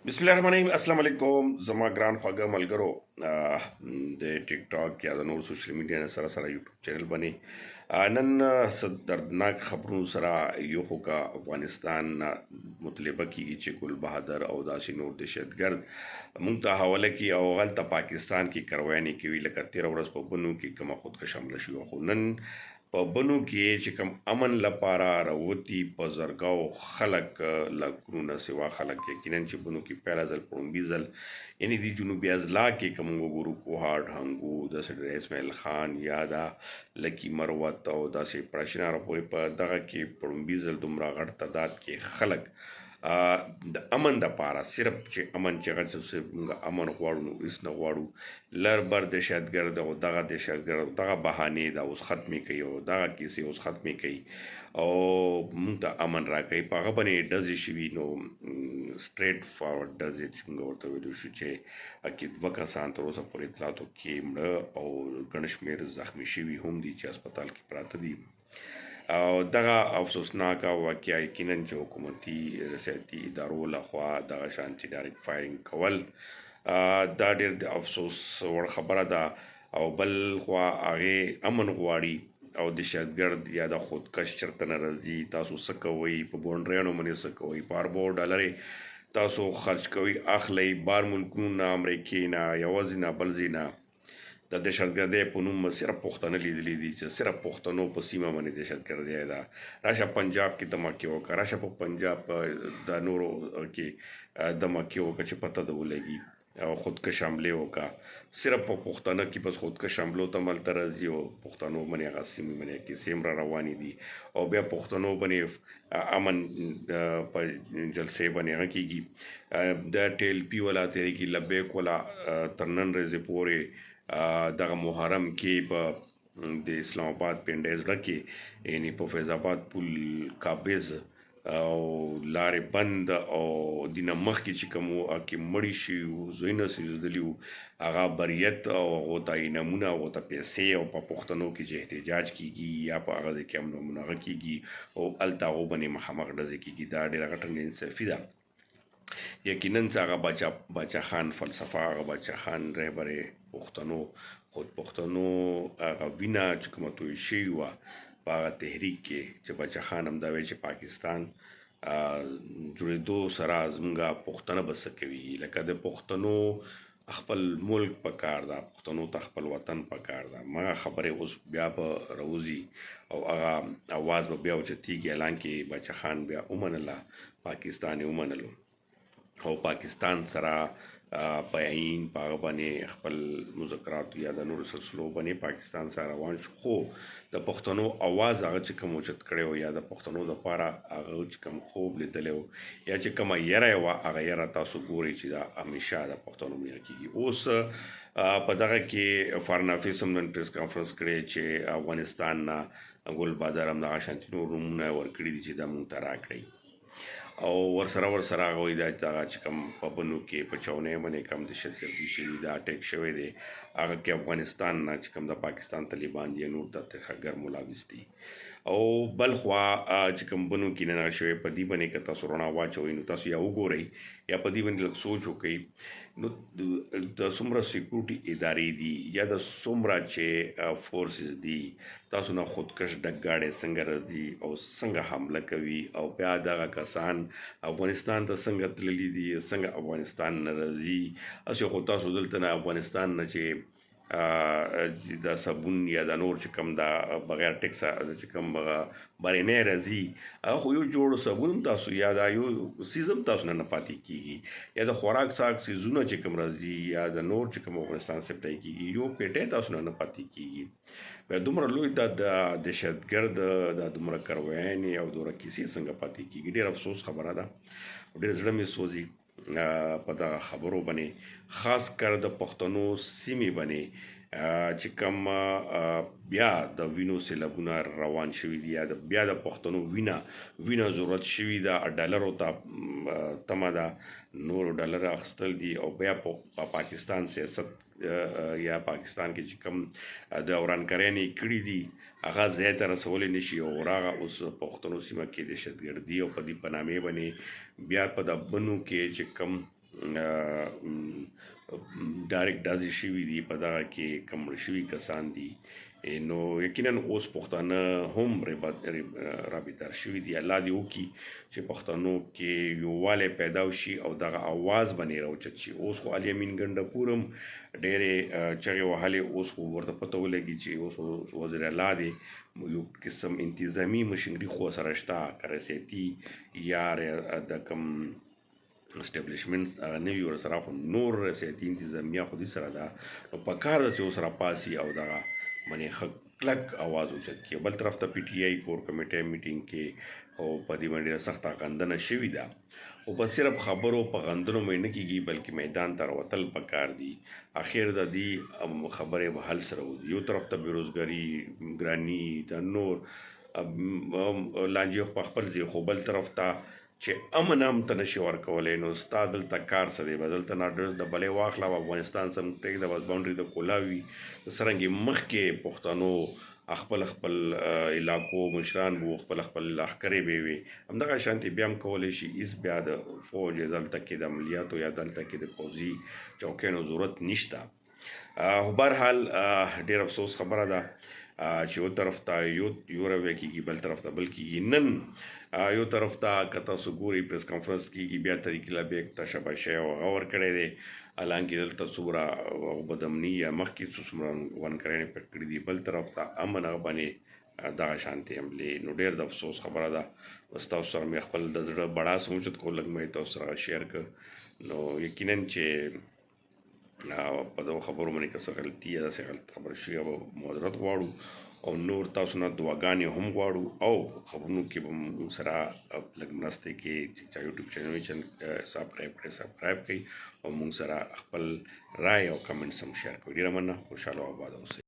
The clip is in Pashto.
بسم الله الرحمن الرحیم. السلام علیکم زما ګران خواږه ملګرو د ټیک ټاک یا د نور سوشل میډیا نه سره سره یوټیوب چینل باندې نن څه دردناک خبرونو سره یو خو کا افغانستان مطالبه کیږي چې ګل بهادر او داسې نور دهشتګرد مونږ ته حواله کی او غلطه پاکستان کې کرویانې کوي لکه 13 ورځ په بنو کې کومه خودکش حمله شوې خو نن په بنو کې چې کوم امن لپاره راوتی په زرګاو خلک لکرونه سوا خلک یقینا چې بنو کې پیلا ځل پړومبي ځل یعنی د جنوبي اضلاع کې کوم وګورو کوهاټ هنګو د سړي اسماعیل خان یا دا لکی مروت او داسې پړشنار پورې په دغه کې پړومبي ځل دومره غټ تعداد کې خلک د امن دپاره صرف چې امن چې هغه څه موږ امن غواړو نو هېڅ نه غواړو لر بر دهشتګرد او دغه دهشتګرد دغه بهانې دا اوس ختمې کوي او دغه کیسې اوس ختمې کوي او موږ ته امن راکوي په هغه باندې ډزې شوي نو سټریټ فارورډ ډزې چې موږ ورته ویلو شو چې اکید دوه کسان تر اوسه پورې اطلاعاتو کې مړه او ګڼ شمېر زخمي شوي هم دي چې هسپتال کې پراته دي او دغه افسوسناکه واقعه یقینا چې حکومتي رسایتي ادارو لخوا دغه شانتي ډایرکټ فایرینګ کول دا ډېر د افسوس وړ خبره ده او بل خوا هغې امن غواړي او دهشتګرد یا د خودکش چرته نه راځي تاسو څه کوئ په بونډریانو باندې څه کوئ په اربو ډالرې تاسو خرچ کوئ اخلئ بار ملکونو نه امریکې نه یوازې نه بل ځای نه د دهشتګردۍ په نوم صرف پښتانه لیدلي دي چې صرف پښتنو په سیمه باندې دهشتګردۍ ده راشه پنجاب کې دماکې وکړه راشه په پنجاب د نورو کې دماکې وکړه چې پته ده ولګي او خودکش حملې وکړه صرف په پښتانه کې بس خودکش حملو ته ملته راځي او پښتنو باندې هغه سیمې باندې کیسې هم را روانې دي او بیا پښتنو باندې امن په جلسې باندې هغه کېږي د ټیل پي والا تحریک لبیک والا تر نن ورځې پورې دغه محرم کې په د اسلام آباد پنډۍ زړه کې یعنی په فیض آباد پل قابض او لارې بند او دینه مخکې چې کوم کې مړي شي وو زویونه سوځېدلي وو هغه بریت او هغو ته انعامونه هغو ته پیسې او په پښتنو کې چې احتجاج کیږي یا په هغه ځای کې امن امن هغه کیږي او هلته هغو باندې مخامخ ډزې کیږي دا ډېره غټه ناانصافي ده یقینا چې هغه باچا خان فلسفه هغه باچا خان رهبر پښتنو خود پښتنو هغه وینه چې کومه توی شوې وه په هغه تحریک کې چې باچا خان هم دا وایي چې پاکستان جوړېدو سره زموږ پښتانه به څه کوي لکه د پښتنو خپل ملک پکار ده پښتنو ته خپل وطن پکار ده مغه خبرې اوس بیا به روزي او هغه اواز به بیا اوچتېږي اعلان کې باچا خان بیا ومنله پاکستان یې ومنلو او پاکستان سره په عین په هغه باندې خپل مذاکراتو یا د نورو سلسلو باندې پاکستان سره روان شو خو د پښتنو اواز هغه چې کوم اوچت کړی و یا د پښتنو دپاره هغه چې کوم خوب لیدلی و یا چې کومه یره یې وه هغه یره تاسو ګورئ چې دا همیشه د پښتنو مینه کېږي اوس په دغه کې فارن افیس هم نن پریس کانفرنس کړی چې افغانستان نه ګل بهادر هم دغه شانتي نور رومونه ورکړي دي چې دا مونږ ته راکړئ او ورسره هغه وایي دا چې کوم په بنو کې په چونۍ باندې کوم دهشتګردي شوي دا اټیک شوی دی هغه کې افغانستان نه چې کوم د پاکستان طالبان دي نور د ترهګر ملاوز دي او بل خوا چې کوم بنو کې نه شوی په دې باندې که تاسو رڼا واچوئ نو تاسو یا وګورئ یا په دې باندې لږ سوچ وکړئ نو د څومره سیکورټي ادارې دي یا د څومره چې فورسز دي تاسو نه خودکش ډګاړې څنګه راځي او څنګه حمله کوي او بیا دغه کسان افغانستان ته څنګه تللي دي څنګه افغانستان نه راځي هسې خو تاسو دلته نه افغانستان نه چې د صابون یا د نور چې کوم د بغیر ټکسه چې کوم بهرنی راځي هغه خو یو جوړ صابون هم تاسو یا دا یو څیز هم تاسو نه پاتې کېږي یا د خوراک ساک څیزونه چې کوم راځي یا د نور چې کوم افغانستان سپلای کېږي یو پیټۍ تاسو نه پاتې کېږي بیا دومره لوی د دهشتګرد د دومره کرویانې او دومره کیسې څنګه پاتې کېږي ډېر افسوس خبره ده ډېر زړه مې سوځي په دغه خبرو باندې خاص کر د پښتنو سیمې باندې چې کوم بیا د وینو سیلابونه روان شوي دي یا بیا د پښتنو وینه ضرورت شوي ده ډالرو ته تمه ده نور ډالر اخیستل دي او بیا په پاکستان سیاست یا پاکستان کې چې کوم د ورانکارانې کړي دي هغه ځای ته رسولی نه شي او هغه اوس پښتنو سیمه کې دهشتګردي او په دې په نامې باندې بیا په د بنو کې چې کوم ډایرکټ ډزې شوي دي په دغه کې کم مړه شوي کسان دي نو یقینا اوس پښتانه هم رابطار شوي دي. الله دې وکړي چې پښتنو کې یووالی پیدا وشي او دغه اواز باندې راوچت شي. اوس خو علي امین ګنډپور هم ډېرې چغې وهلې، اوس خو ورته پته ولګي چې اوس وزیر الله دی، یو قسم انتظامي مشینري خو سره شته، که ریاستي یا د کوم اسټابلیشمنټ هغه نه وي ورسره، خو نور ریاستي انتظامیه خو دې سره ده. نو پکار ده چې ورسره پاسي او دغه باندې ښه کلک اواز اوچت کړي. بل طرف ته پی ټي آی کور کمیټې میټینګ کې او په دې باندې سخته غندنه شوې ده، خو په صرف خبرو په غندنو باندې نه کېږي بلکې میدان ته راوتل پکار دي. اخر د دې خبرې به حل سره وځي. یو طرف ته بېروزګاري، ګراني، د نور لانجې په خپل ځای، خو بل طرف ته چې امن هم ته نشي ورکولی، نو ستا دلته کار څه دی؟ به دلته نه ډرس د بلې واخله او افغانستان سم پرېږده، بس باونډري د کولاوي څرنګې مخکې پښتنو خپل علاقو مشران وو، خپل لښکرې به وي، همدغه شانتې بیا هم کولی شي. هېڅ بیا د فوج دلته کې د عملیاتو یا دلته کې د پوځي چوکیانو ضرورت نشته. خو بهرحال ډېر افسوس خبره ده چې یو طرف ته یو رویه کېږي، بل طرف ته بل کېږي. نن یو طرف ته که تاسو ګورئ پریس کانفرنس کېږي، بیا طریق الله بیګ ته شاباشي او هغه ورکړی دی، حالانکې دلته څومره بدامني یا مخکې څومره ونکړنې پټ کړي دي، بل طرف ته امن هغه باندې دغه شانتې حملې. نو ډېر د افسوس خبره ده. اوس تاسو سره مې خپل د زړه بړاس اوچت کړو، لږ مې تاسو سره شیر کړ. نو یقینا چې په دغو خبرو باندې که څه غلطي یا داسې غلط خبره شوې به معذرت غواړو، او نور تاسو نه دعاګانې هم غواړو، او خبرونو کې به موږ سره لږ مرستې کې چې یوټیوب چینل سبسکرایب کړئ او موږ سره خپل رای او کمنټس هم شیر کړئ. ډېره مننه، خوشحاله او آباد اوسئ.